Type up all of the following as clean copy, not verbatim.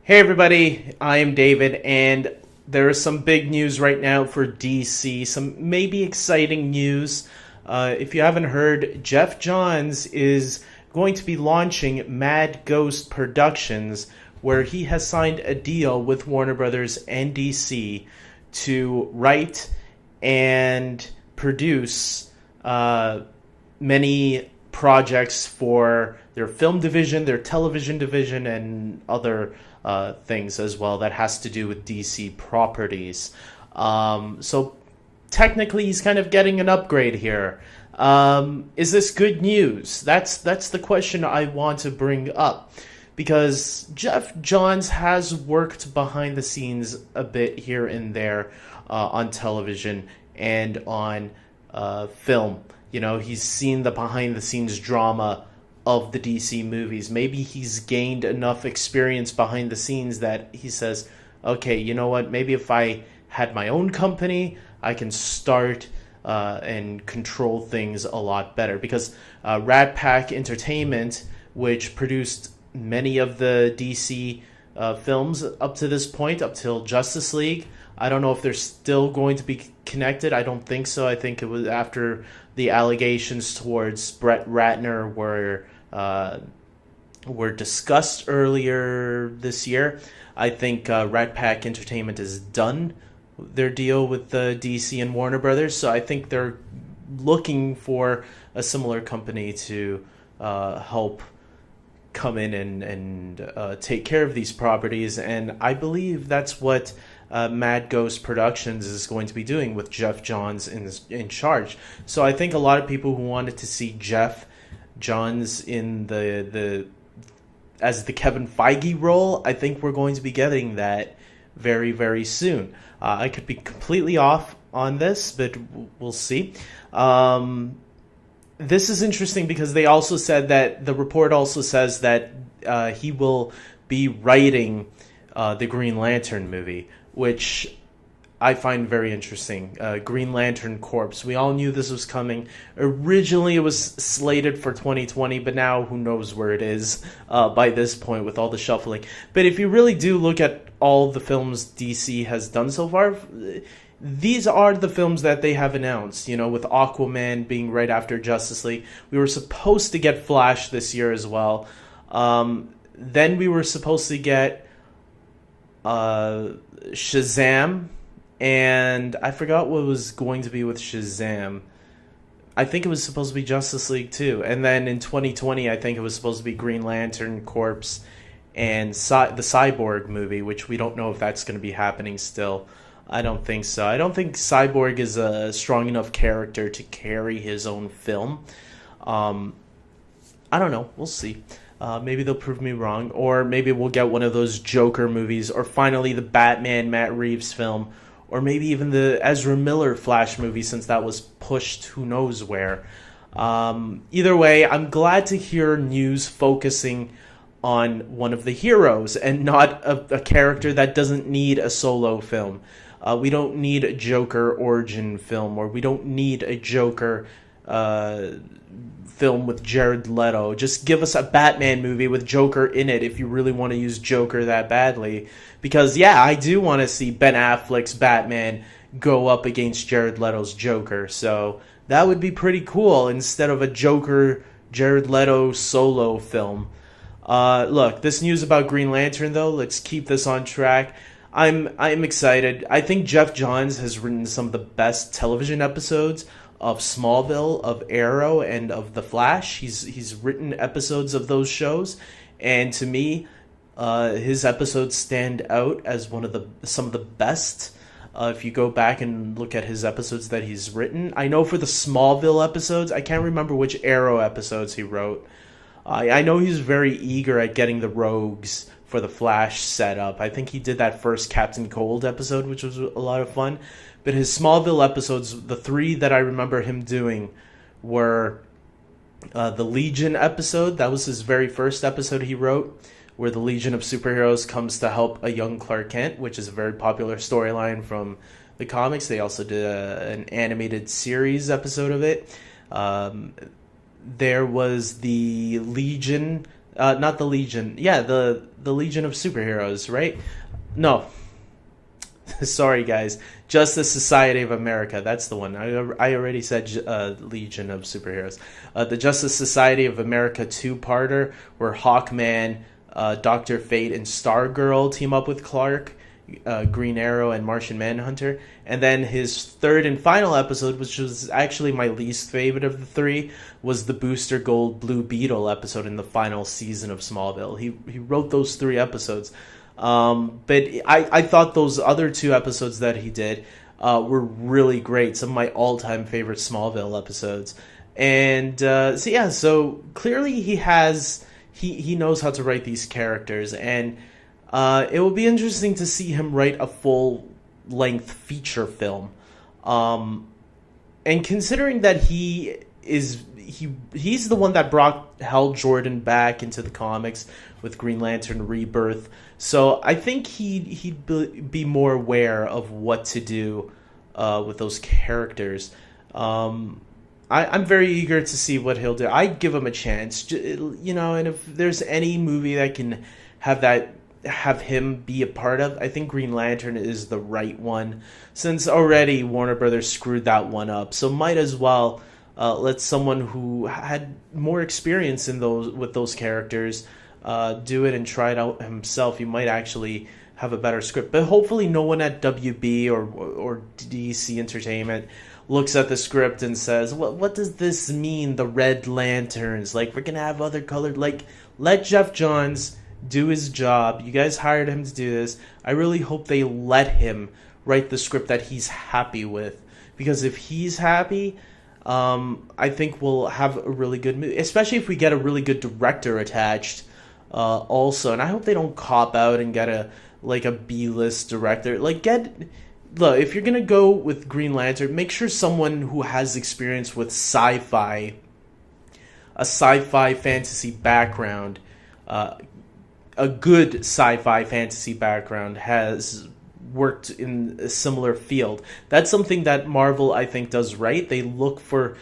Hey everybody, I am David, and there is some big news right now for DC. Some maybe exciting news. If you haven't heard, Geoff Johns is going to be launching Mad Ghost Productions, where he has signed a deal with Warner Brothers and DC to write and produce many projects for their film division, their television division, and other things as well that has to do with DC properties. So technically, he's kind of getting an upgrade here. Is this good news? That's the question I want to bring up, because Geoff Johns has worked behind the scenes a bit here and there on television and on film. You know, he's seen the behind the scenes drama of the DC movies. Maybe he's gained enough experience behind the scenes that he says, okay, you know what, maybe if I had my own company, I can start and control things a lot better. Because Rat Pack Entertainment, which produced many of the DC films up to this point, up till Justice League, I don't know if they're still going to be connected. I don't think so. I think it was after the allegations towards Brett Ratner were discussed earlier this year. I think Rat Pack Entertainment is done their deal with the DC and Warner Brothers, so I think they're looking for a similar company to help come in and take care of these properties, and I believe that's what Mad Ghost Productions is going to be doing with Geoff Johns in charge. So I think a lot of people who wanted to see Geoff Johns in the as the Kevin Feige role, I think we're going to be getting that very, very soon. I could be completely off on this, but we'll see. This is interesting because they also said that the report also says that he will be writing the Green Lantern movie, which I find very interesting. Green Lantern Corps. We all knew this was coming. Originally, it was slated for 2020, but now who knows where it is by this point with all the shuffling. But if you really do look at all the films DC has done so far, these are the films that they have announced, you know, with Aquaman being right after Justice League. We were supposed to get Flash this year as well. Then we were supposed to get Shazam, and I forgot what was going to be with Shazam. I think it was supposed to be Justice League too. And then in 2020, I think it was supposed to be Green Lantern Corps and the Cyborg movie, which we don't know if that's going to be happening still. I don't think so. I don't think Cyborg is a strong enough character to carry his own film. I don't know. We'll see. Maybe they'll prove me wrong. Or maybe we'll get one of those Joker movies. Or finally the Batman Matt Reeves film. Or maybe even the Ezra Miller Flash movie, since that was pushed who knows where. Either way, I'm glad to hear news focusing on one of the heroes and not a character that doesn't need a solo film. We don't need a Joker origin film, or we don't need a Joker film with Jared Leto. Just give us a Batman movie with Joker in it if you really want to use Joker that badly. Because, yeah, I do want to see Ben Affleck's Batman go up against Jared Leto's Joker. So that would be pretty cool instead of a Joker Jared Leto solo film. Look, this news about Green Lantern, though, let's keep this on track. I'm excited. I think Geoff Johns has written some of the best television episodes of Smallville, of Arrow, and of The Flash. He's written episodes of those shows, and to me, his episodes stand out as some of the best. If you go back and look at his episodes that he's written, I know for the Smallville episodes, I can't remember which Arrow episodes he wrote. I know he's very eager at getting the rogues for the Flash set up. I think he did that first Captain Cold episode, which was a lot of fun. But his Smallville episodes, the three that I remember him doing were the Legion episode. That was his very first episode he wrote, where the Legion of Superheroes comes to help a young Clark Kent, which is a very popular storyline from the comics. They also did an animated series episode of it. There was the Legion Not the Legion. Yeah, the Legion of Superheroes, right? No, sorry guys. Justice Society of America. That's the one. I already said Legion of Superheroes. The Justice Society of America two-parter where Hawkman, Doctor Fate, and Stargirl team up with Clark, Green Arrow, and Martian Manhunter. And then his third and final episode, which was actually my least favorite of the three, was the Booster Gold Blue Beetle episode in the final season of Smallville. He wrote those three episodes. But I thought those other two episodes that he did were really great. Some of my all-time favorite Smallville episodes. And so clearly he knows how to write these characters. And it will be interesting to see him write a full-length feature film. And considering that he's the one that brought Hal Jordan back into the comics with Green Lantern Rebirth, so I think he'd be more aware of what to do with those characters. I'm very eager to see what he'll do. I'd give him a chance, and if there's any movie that can have him be a part of, I think Green Lantern is the right one, since already Warner Brothers screwed that one up. So might as well let someone who had more experience with those characters do it and try it out himself. You might actually have a better script. But hopefully no one at WB or DC Entertainment looks at the script and says, what does this mean, the Red Lanterns? Like, we're going to have other colored... Like, let Geoff Johns do his job. You guys hired him to do this. I really hope they let him write the script that he's happy with. Because if he's happy... I think we'll have a really good movie, especially if we get a really good director attached also. And I hope they don't cop out and get a B-list director. Look, if you're going to go with Green Lantern, make sure someone who has experience with a sci-fi fantasy background, a good sci-fi fantasy background, has worked in a similar field. That's something that Marvel, I think, does right. They look for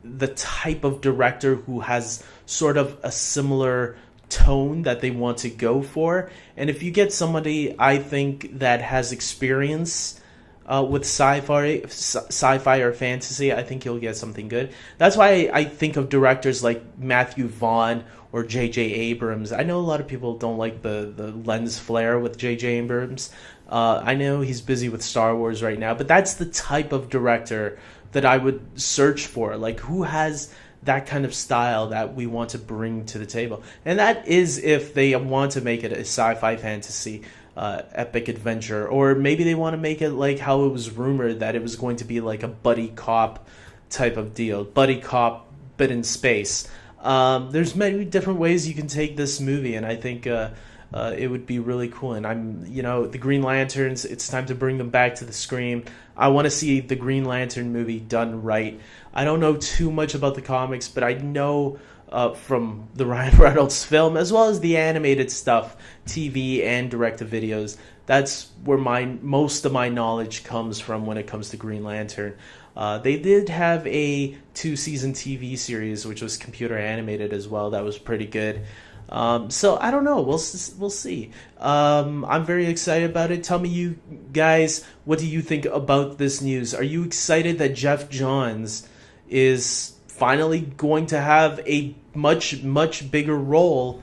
the type of director who has sort of a similar tone that they want to go for. And if you get somebody, I think, that has experience with sci-fi or fantasy, I think you'll get something good. That's why I think of directors like Matthew Vaughn or J.J. Abrams. I know a lot of people don't like the lens flare with J.J. Abrams. I know he's busy with Star Wars right now, but that's the type of director that I would search for. Like, who has that kind of style that we want to bring to the table? And that is if they want to make it a sci-fi fantasy epic adventure, or maybe they want to make it like how it was rumored that it was going to be like a buddy cop type of deal. Buddy cop, but in space. There's many different ways you can take this movie, and I think it would be really cool. And the Green Lanterns, it's time to bring them back to the screen. I want to see the Green Lantern movie done right. I don't know too much about the comics, but I know from the Ryan Reynolds film, as well as the animated stuff, TV and direct-to-videos, that's where most of my knowledge comes from when it comes to Green Lantern. They did have a 2-season TV series, which was computer animated as well. That was pretty good. So I don't know. We'll see. I'm very excited about it. Tell me, you guys, what do you think about this news? Are you excited that Geoff Johns is finally going to have a much bigger role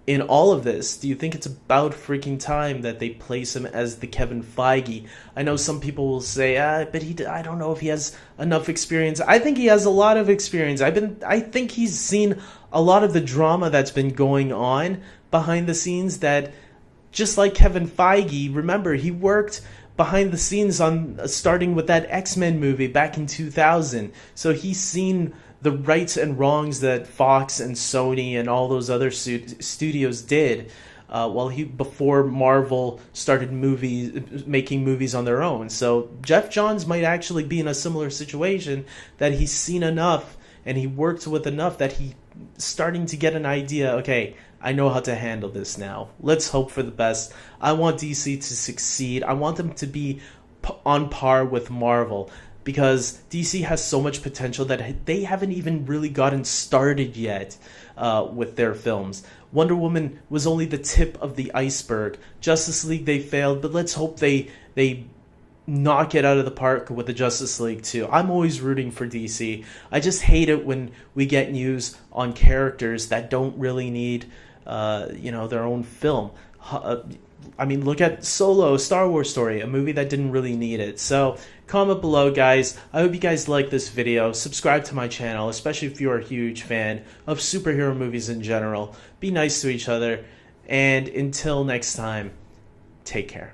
in all of this? Do you think it's about freaking time that they place him as the Kevin Feige? I know some people will say, but I don't know if he has enough experience. I think he has a lot of experience. I think he's seen a lot of the drama that's been going on behind the scenes, that just like Kevin Feige, remember, he worked behind the scenes on starting with that X-Men movie back in 2000. So he's seen the rights and wrongs that Fox and Sony and all those other studios did before Marvel started making movies on their own. So Geoff Johns might actually be in a similar situation, that he's seen enough and he worked with enough that he's starting to get an idea. Okay, I know how to handle this now. Let's hope for the best. I want DC to succeed. I want them to be on par with Marvel. because DC has so much potential that they haven't even really gotten started yet with their films. Wonder Woman was only the tip of the iceberg. Justice League, they failed, but let's hope they knock it out of the park with the Justice League too. I'm always rooting for DC. I just hate it when we get news on characters that don't really need their own film. I mean, look at Solo, Star Wars story, a movie that didn't really need it. So comment below, guys. I hope you guys like this video. Subscribe to my channel, especially if you're a huge fan of superhero movies in general. Be nice to each other. And until next time, take care.